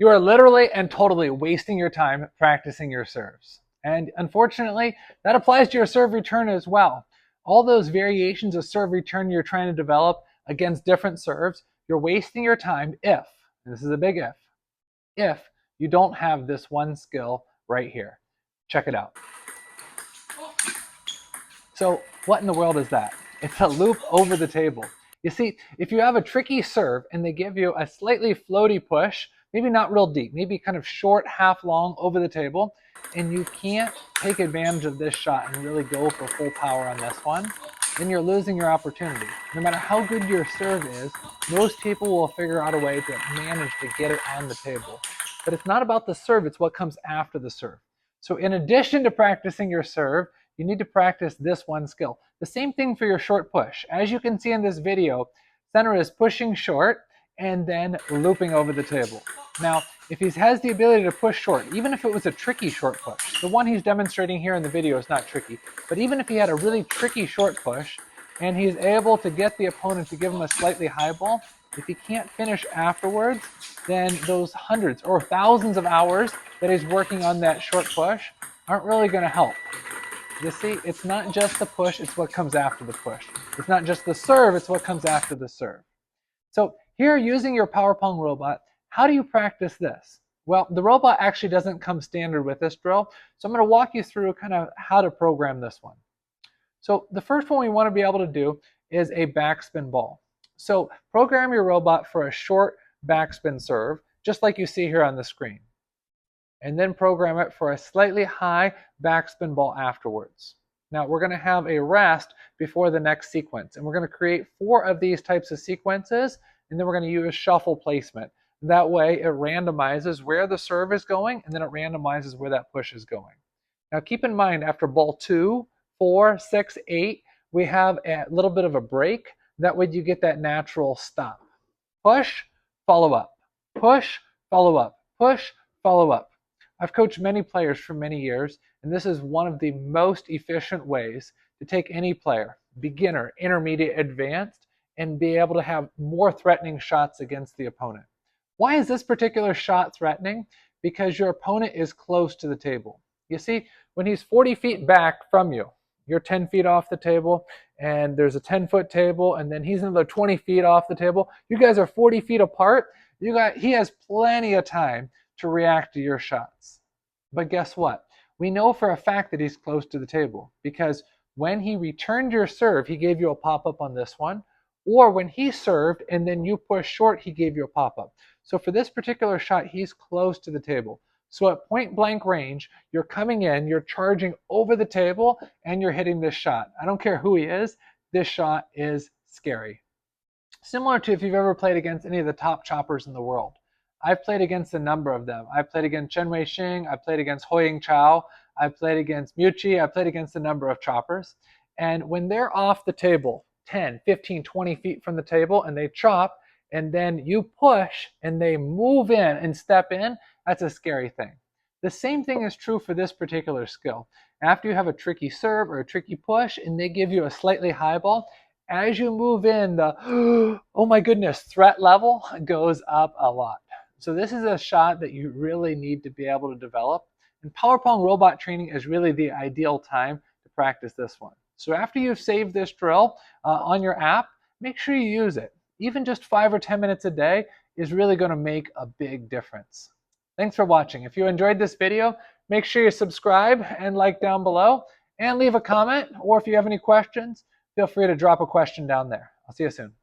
You are literally and totally wasting your time practicing your serves. And unfortunately, that applies to your serve return as well. All those variations of serve return you're trying to develop against different serves, you're wasting your time if, and this is a big if you don't have this one skill right here. Check it out. So what in the world is that? It's a loop over the table. You see, if you have a tricky serve and they give you a slightly floaty push, maybe not real deep, maybe kind of short, half long over the table, and you can't take advantage of this shot and really go for full power on this one, then you're losing your opportunity. No matter how good your serve is, most people will figure out a way to manage to get it on the table. But it's not about the serve, it's what comes after the serve. So in addition to practicing your serve, you need to practice this one skill. The same thing for your short push. As you can see in this video, center is pushing short and then looping over the table. Now, if he has the ability to push short, even if it was a tricky short push, the one he's demonstrating here in the video is not tricky, but even if he had a really tricky short push and he's able to get the opponent to give him a slightly high ball, if he can't finish afterwards, then those hundreds or thousands of hours that he's working on that short push aren't really going to help. You see, it's not just the push, it's what comes after the push. It's not just the serve, it's what comes after the serve. So here, using your Power Pong robot, how do you practice this? Well, the robot actually doesn't come standard with this drill, so I'm going to walk you through kind of how to program this one. So the first one we want to be able to do is a backspin ball. So program your robot for a short backspin serve, just like you see here on the screen, and then program it for a slightly high backspin ball afterwards. Now we're going to have a rest before the next sequence, and we're going to create 4 of these types of sequences, and then we're going to use shuffle placement. That way it randomizes where the serve is going, and then it randomizes where that push is going. Now keep in mind, after ball 2, 4, 6, 8, we have a little bit of a break. That way you get that natural stop. Push, follow up. Push, follow up. Push, follow up. I've coached many players for many years, and this is one of the most efficient ways to take any player, beginner, intermediate, advanced, and be able to have more threatening shots against the opponent. Why is this particular shot threatening? Because your opponent is close to the table. You see, when he's 40 feet back from you, you're 10 feet off the table, and there's a 10-foot table, and then he's another 20 feet off the table. You guys are 40 feet apart. He has plenty of time to react to your shots. But guess what? We know for a fact that he's close to the table, because when he returned your serve, he gave you a pop-up on this one, or when he served and then you pushed short, he gave you a pop-up. So for this particular shot, he's close to the table. So at point blank range, you're coming in, you're charging over the table, and you're hitting this shot. I don't care who he is, this shot is scary. Similar to if you've ever played against any of the top choppers in the world. I've played against a number of them. I've played against Chen Weixing, I've played against Huiying Chao, I've played against Muqi, I've played against a number of choppers. And when they're off the table, 10, 15, 20 feet from the table, and they chop, and then you push and they move in and step in, that's a scary thing. The same thing is true for this particular skill. After you have a tricky serve or a tricky push and they give you a slightly high ball, as you move in, the oh my goodness threat level goes up a lot. So this is a shot that you really need to be able to develop. And Power Pong robot training is really the ideal time to practice this one. So after you've saved this drill on your app, make sure you use it. Even just 5 or 10 minutes a day is really going to make a big difference. Thanks for watching. If you enjoyed this video, make sure you subscribe and like down below, and leave a comment, or if you have any questions, feel free to drop a question down there. I'll see you soon.